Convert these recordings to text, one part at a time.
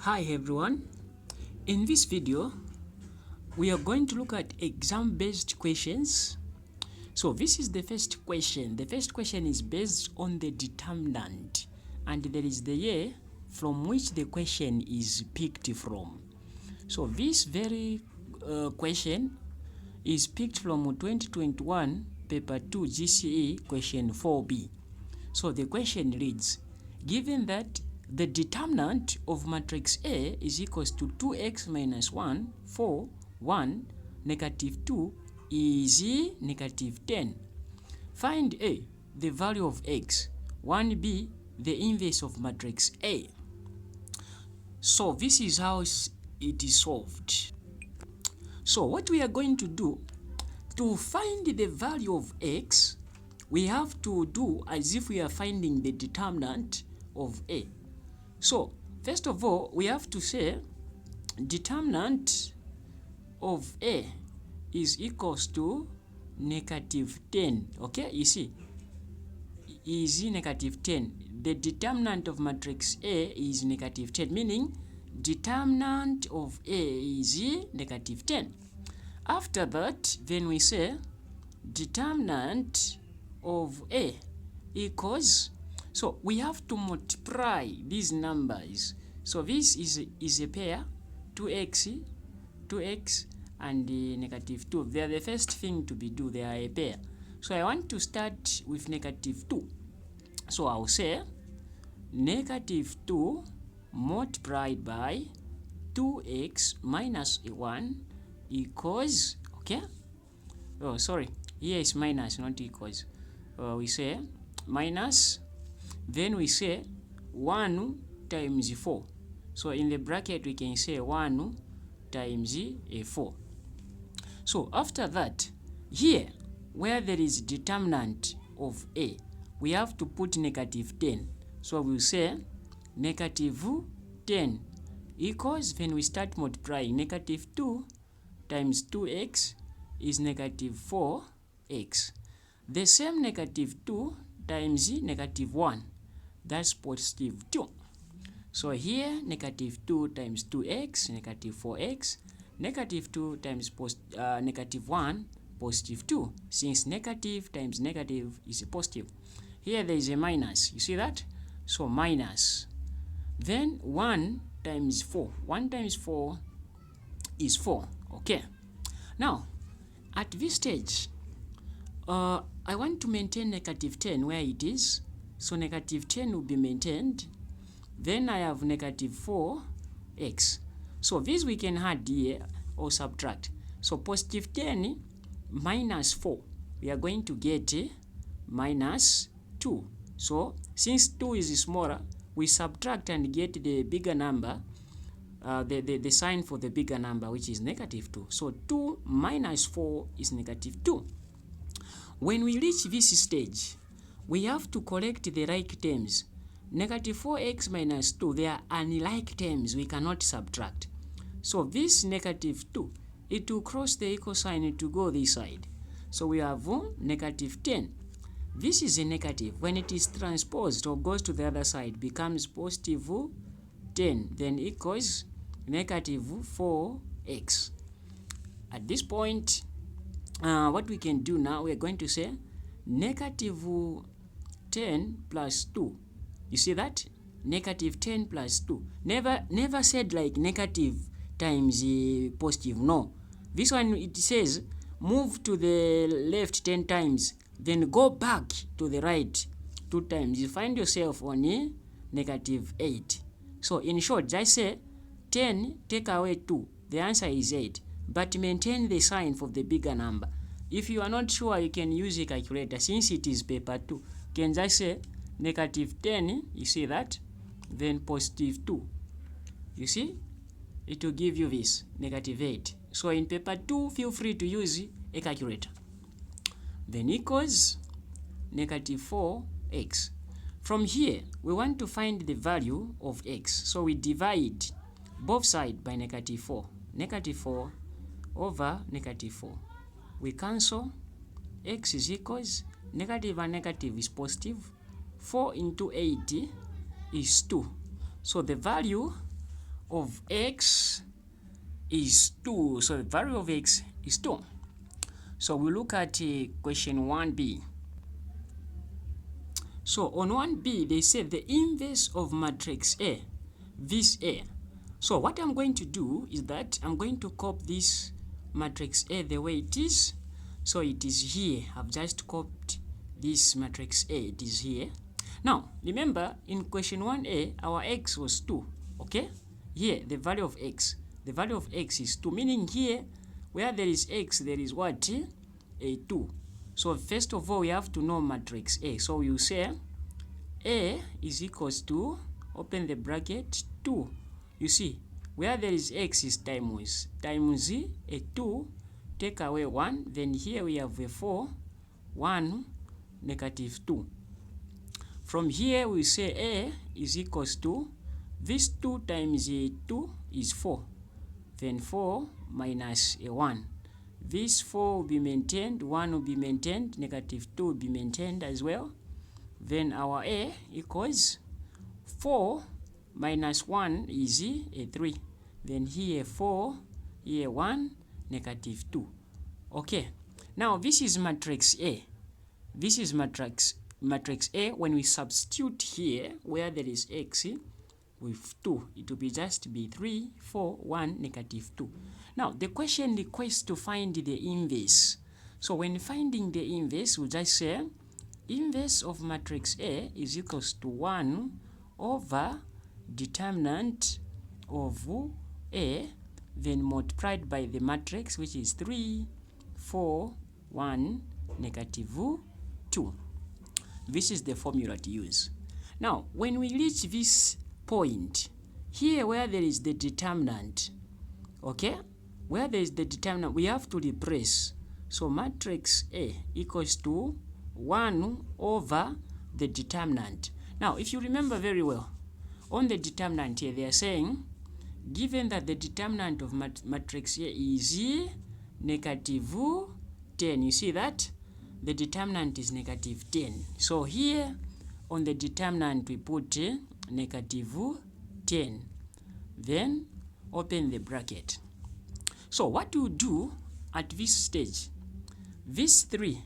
Hi everyone, in this video we are going to look at exam based questions. So this is the first question. The first question is based on the determinant and there is the year from which the question is picked from. So this very question is picked from 2021 paper 2 GCE question 4b. So the question reads, given that the determinant of matrix A is equals to 2x minus 1, 4, 1, negative 2 is negative 10. Find A, the value of x, 1b, the inverse of matrix A. So this is how it is solved. So what we are going to do, to find the value of x, we have to do as if we are finding the determinant of A. So first of all, we have to say determinant of A is equals to negative 10. Okay, you see, is negative 10. The determinant of matrix A is negative 10, meaning determinant of A is negative 10. After that, then we say determinant of A equals, so we have to multiply these numbers. So this is a pair, 2x and negative 2. They are the first thing to be do. They are a pair. So I want to start with negative 2. So I'll say negative 2 multiplied by 2x minus 1 equals, okay? Oh, sorry. Here is minus, not equals. We say minus, then we say 1 times 4. So in the bracket we can say 1 times 4. So after that, here where there is determinant of A, we have to put negative 10. So we'll say negative 10 equals, when we start multiplying, negative 2 times 2x is negative 4x. The same negative 2 times negative 1, that's positive 2. So here negative 2 times 2x, negative 4x, negative 2 times negative 1, positive 2. Since negative times negative is a positive, here there is a minus. You see that? So minus. Then 1 times 4. 1 times 4 is 4. Okay. Now, at this stage, I want to maintain negative 10 where it is. So negative 10 will be maintained. Then I have negative 4x. So this we can add here or subtract. So positive 10 minus 4. We are going to get minus 2. So since 2 is smaller, we subtract and get the bigger number, the sign for the bigger number, which is negative 2. So 2 minus 4 is negative 2. When we reach this stage, we have to collect the like terms. Negative 4x minus 2, they are unlike terms, we cannot subtract. So this negative 2, it will cross the equal sign to go this side. So we have negative 10. This is a negative. When it is transposed or goes to the other side, becomes positive 10, then equals negative 4x. At this point, what we can do now, we are going to say negative 10 plus 2. You see that? Negative 10 plus 2. Never said like negative times positive. No. This one, it says move to the left 10 times, then go back to the right 2 times. You find yourself on negative 8. So in short, just say 10 take away 2. The answer is 8. But maintain the sign for the bigger number. If you are not sure, you can use a calculator. Since it is paper 2, you can just say negative 10, you see that, then positive 2. You see, it will give you this, negative 8. So in paper 2, feel free to use a calculator. Then equals negative 4x. From here, we want to find the value of x. So we divide both sides by negative 4. Negative 4 over negative 4. We cancel. X is equals negative and negative is positive. 4 into 8 is 2. So the value of x is 2. So the value of x is 2. So we look at question 1b. So on 1b, they say the inverse of matrix A, this A. So what I'm going to do is that I'm going to copy this matrix A the way it is. So it is here. I've just copied this matrix A. It is here. Now, remember, in question 1a, our x was 2. Okay? Here, the value of x. The value of x is 2. Meaning here, where there is x, there is what? A 2. So first of all, we have to know matrix A. So you say A is equals to, open the bracket, 2. You see, where there is x is times a 2, take away 1, then here we have a 4, 1, negative 2. From here we say A is equals to, this 2 times a 2 is 4, then 4 minus a 1. This 4 will be maintained, 1 will be maintained, negative 2 will be maintained as well. Then our A equals 4 minus 1 is a 3. Then here 4, here 1, negative 2. Okay, now this is matrix A. This is matrix A. When we substitute here, where there is x with 2, it will be just be 3, 4, 1, negative 2. Now, the question requests to find the inverse. So when finding the inverse, we just say inverse of matrix A is equals to 1 over determinant of A, then multiplied by the matrix, which is 3, 4, 1, negative 2. This is the formula to use. Now, when we reach this point, here where there is the determinant, okay, where there is the determinant, we have to replace. So matrix A equals to 1 over the determinant. Now, if you remember very well, on the determinant here, they are saying, given that the determinant of matrix A is negative 10, you see that? The determinant is negative 10. So here, on the determinant, we put negative 10. Then, open the bracket. So what you do at this stage, this 3,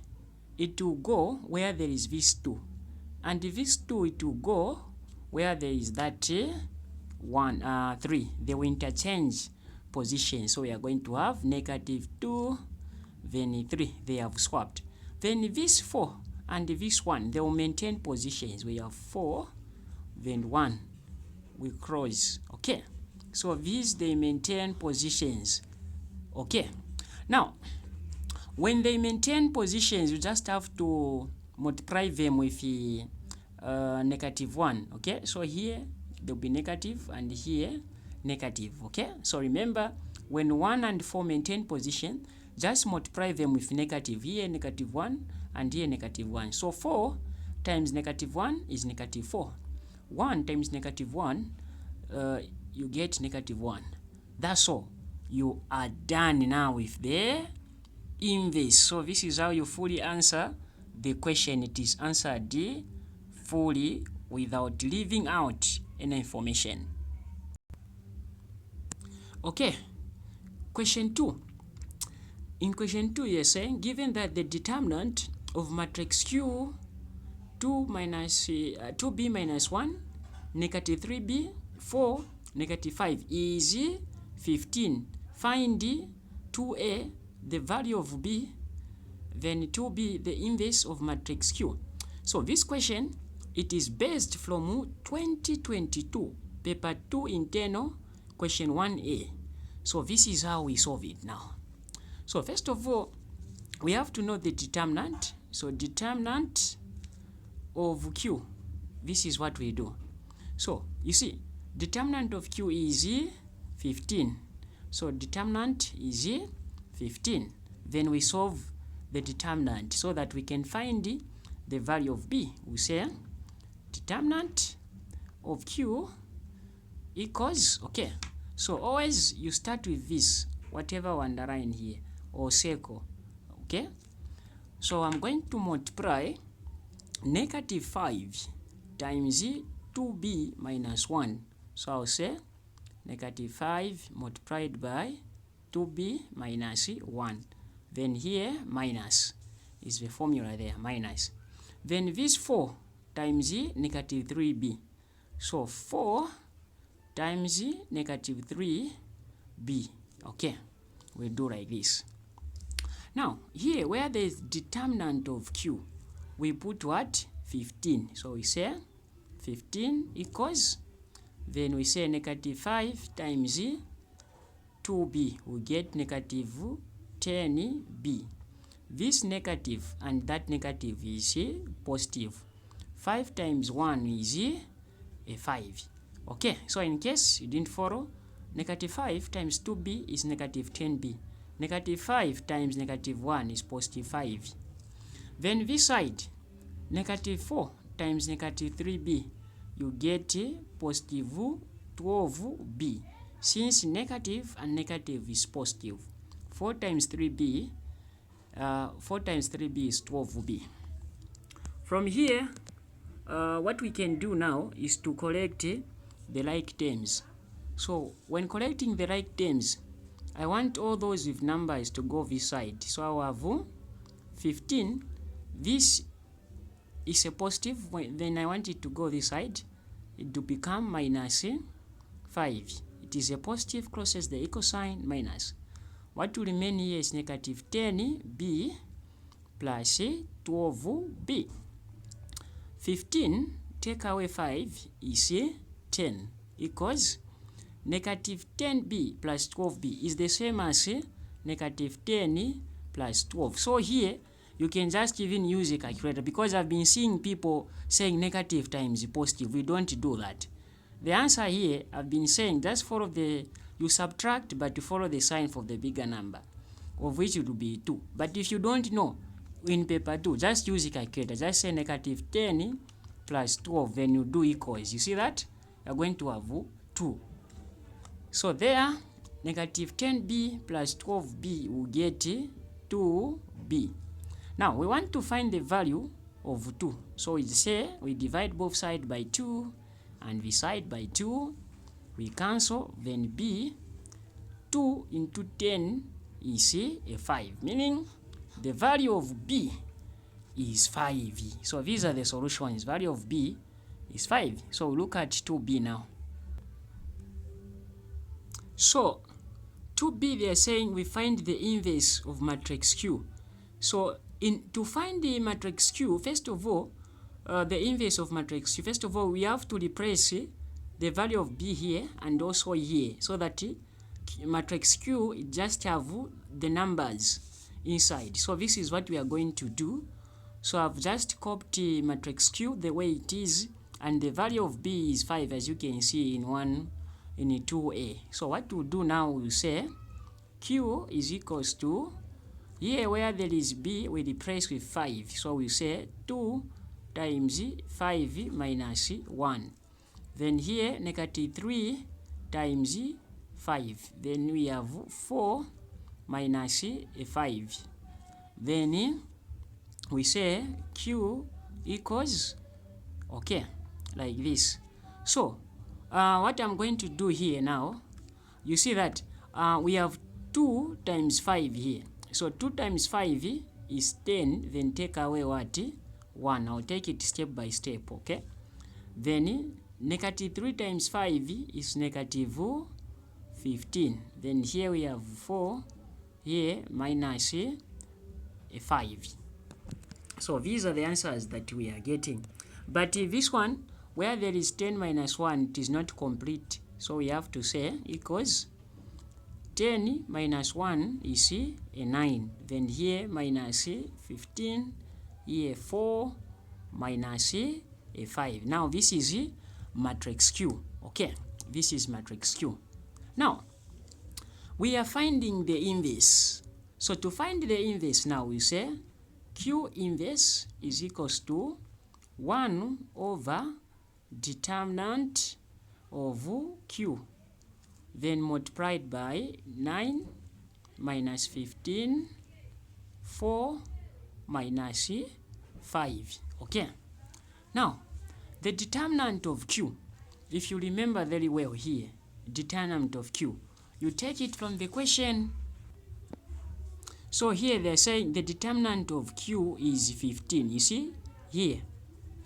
it will go where there is this 2. And this 2, it will go where there is that 3. They will interchange position. So we are going to have negative 2, then 3. They have swapped. Then this 4 and this 1, they will maintain positions. We have 4, then 1. We cross. Okay. So these, they maintain positions. Okay. Now, when they maintain positions, you just have to multiply them with negative 1. Okay. So here, there will be negative, and here, negative. Okay. So remember, when 1 and 4 maintain position, just multiply them with negative. Here, negative 1, and here, negative 1. So 4 times negative 1 is negative 4. 1 times negative 1, you get negative 1. That's all. You are done now with the inverse. So this is how you fully answer the question. It is answered fully without leaving out any information. Okay, question 2. In question 2, you're saying, given that the determinant of matrix Q 2b minus 1, negative 3b, 4, negative 5 is 15. Find 2a, the value of b, then 2b, the inverse of matrix Q. So this question, it is based from 2022, paper 2 internal, question 1a. So this is how we solve it now. So first of all, we have to know the determinant. So determinant of Q, this is what we do. So you see, determinant of Q is 15. So determinant is 15. Then we solve the determinant so that we can find the value of B. We say determinant of Q equals, okay, so always you start with this, whatever we underline here, or circle, okay? So I'm going to multiply -5 times 2b minus 1. So I'll say negative 5 multiplied by 2b minus 1. Then here minus is the formula there, minus. Then this 4 times negative 3b. So 4 times negative 3b. Okay, we do like this. Now here where there is determinant of q, we put what? 15. So we say 15 equals, then we say negative 5 times 2b, we get negative 10b. This negative and that negative is positive. 5 times 1 is a 5. Okay, so in case you didn't follow, negative 5 times 2b is negative 10b. Negative 5 times negative 1 is positive 5. Then this side, negative 4 times negative 3b, you get positive 12b. Since negative and negative is positive, 4 times 3b is 12b. From here, what we can do now is to collect the like terms. So when collecting the like terms, I want all those with numbers to go this side. So I have 15. This is a positive. Then I want it to go this side. It will become minus 5. It is a positive, crosses the equal sign, minus. What will remain here is negative 10b plus 12b. 15 take away 5 is 10 equals negative 10b plus 12b is the same as negative 10 plus 12. So here you can just even use a calculator, because I've been seeing people saying negative times positive. We don't do that. The answer here, I've been saying, just follow you subtract, but you follow the sign for the bigger number, of which it will be 2. But if you don't know, in paper 2, just use a calculator. Just say negative 10 plus 12, then you do equals. You see that? You're going to have 2. So there, negative 10b plus 12b will get 2b. Now, we want to find the value of 2. So we say we divide both sides by 2 and this side by 2. We cancel, then b, 2 into 10 is a 5, meaning the value of b is 5. So these are the solutions. Value of b is 5. So we look at 2b now. So 2b, they are saying we find the inverse of matrix Q. So to find the matrix Q, first of all, the inverse of matrix Q, first of all, we have to replace the value of b here and also here, so that matrix Q, it just have the numbers inside. So this is what we are going to do. So I've just copied matrix Q the way it is, and the value of b is 5, as you can see in 2a. So what we'll do now, we'll say Q is equals to, here where there is b, we replace with 5. So we say 2 times 5 minus 1. Then here negative 3 times 5. Then we have 4 minus 5. Then we say Q equals, okay, like this. So what I'm going to do here now, you see that we have 2 times 5 here. So 2 times 5 is 10, then take away what? 1. I'll take it step by step, okay? Then negative 3 times 5 is negative 15. Then here we have 4, here minus 5. So these are the answers that we are getting. But this one, where there is 10 minus 1, it is not complete. So we have to say equals 10 minus 1 is a 9. Then here minus 15, here 4 minus a 5. Now this is matrix Q. Okay, this is matrix Q. Now we are finding the inverse. So to find the inverse now, we say Q inverse is equals to 1 over determinant of Q, then multiplied by 9 minus 15, 4 minus 5. Okay. Now, the determinant of Q, if you remember very well here, determinant of Q. You take it from the question. So here they're saying the determinant of Q is 15. You see here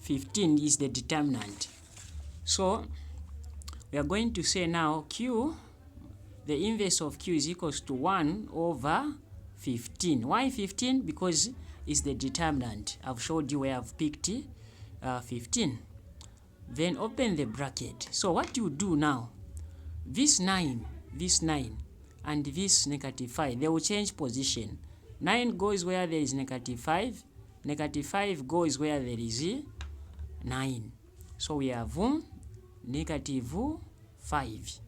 15 is the determinant. So we are going to say now Q, the inverse of Q is equals to 1 over 15. Why 15? Because it's the determinant. I've showed you where I've picked 15. Then open the bracket. So what you do now, this 9 and this negative 5, they will change position. 9 goes where there is negative 5. Negative 5 goes where there is 9. So we have negative 5.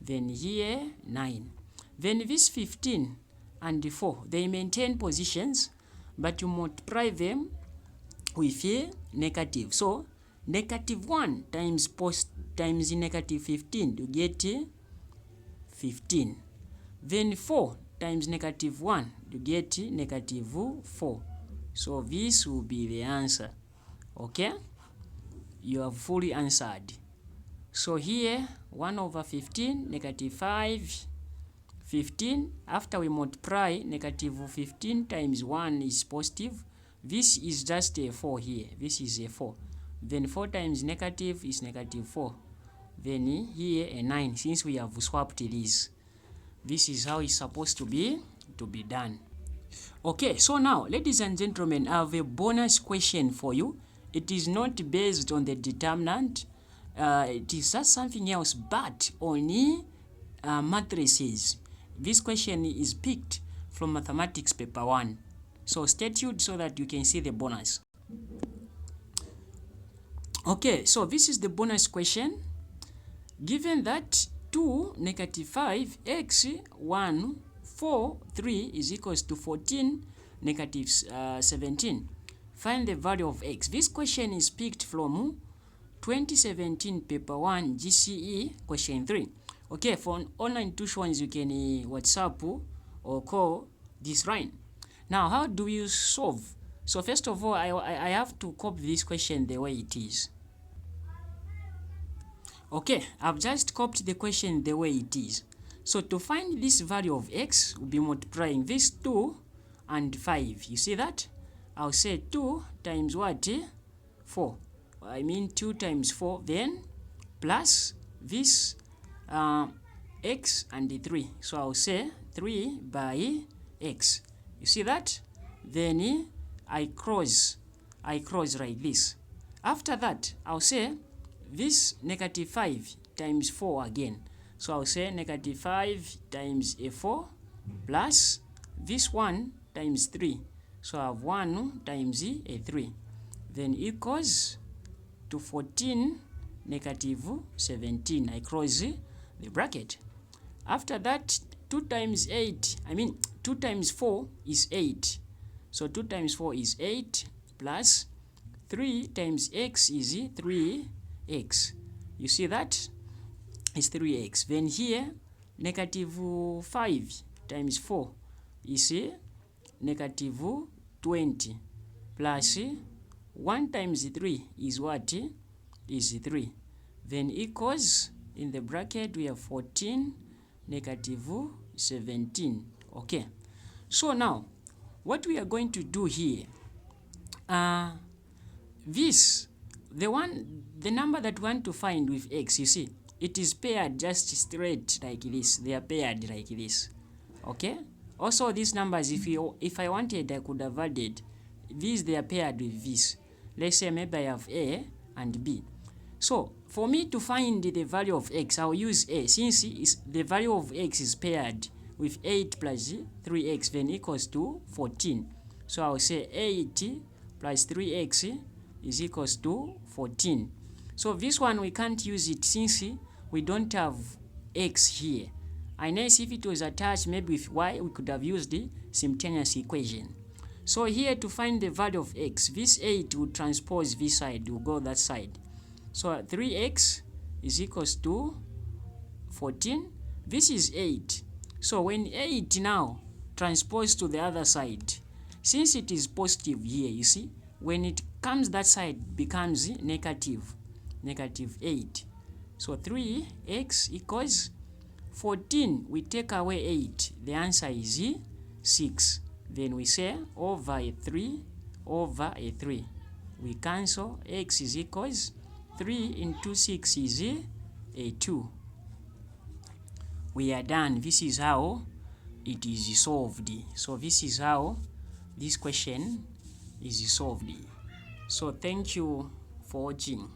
Then here 9. Then this 15 and 4, they maintain positions, but you multiply them with a negative. So negative 1 times negative 15, you get 15. Then 4 times negative 1, you get negative 4. So this will be the answer. Okay? You have fully answered. So here 1 over 15, negative 5, 15. After we multiply, negative 15 times 1 is positive. This is just a 4 here. This is a 4. Then 4 times negative is negative 4. Then here a 9, since we have swapped these. This is how it's supposed to be done. Okay, so now, ladies and gentlemen, I have a bonus question for you. It is not based on the determinant. It is just something else, but only matrices. This question is picked from Mathematics Paper 1. So stay tuned so that you can see the bonus. Okay, so this is the bonus question. Given that 2, negative 5, x, 1, 4, 3 is equals to 14, negative 17. Find the value of x. This question is picked from 2017 paper 1 GCE question 3. Okay, for online tuitions you can WhatsApp or call this line. Now, how do you solve? So first of all, I have to copy this question the way it is. Okay, I've just copied the question the way it is. So to find this value of x, we'll be multiplying this 2 and 5. You see that? I'll say 2 times what? 4. I mean 2 times 4, then plus this x and 3. So I'll say 3 by x. You see that? Then I cross like this. After that, I'll say this negative 5 times 4 again. So I'll say negative 5 times a 4 plus this 1 times 3. So I have 1 times a 3. Then equals to 14 negative 17. I close the bracket. After that, 2 times 4 is 8. So 2 times 4 is 8 plus 3 times x is 3x. You see that? It's 3x. Then here, negative 5 times 4 is negative 20 plus 1 times 3 is what? Is 3. Then equals, in the bracket we have 14 negative 17. Okay. So now, what we are going to do here, the number that we want to find with x, you see, it is paired just straight like this. They are paired like this. Okay. Also, these numbers, if I wanted, I could have added these. They are paired with this. Let's say maybe I have a and b. So for me to find the value of x, I'll use a, since the value of x is paired with 8 plus 3x, then equals to 14. So I'll say 8 plus 3x is equals to 14. So this one we can't use it since we don't have x here. Unless if it was attached maybe with y, we could have used the simultaneous equation. So here to find the value of x, this 8 will transpose this side, will go that side. So 3x is equals to 14. This is 8. So when 8 now transpose to the other side, since it is positive here, you see, when it comes that side becomes negative 8. So 3x equals 14. We take away 8. The answer is 6. Then we say over a 3 over a 3. We cancel. X is equals 3 into 6 is a 2. We are done. This is how it is solved. So this is how this question is solved. So thank you for watching.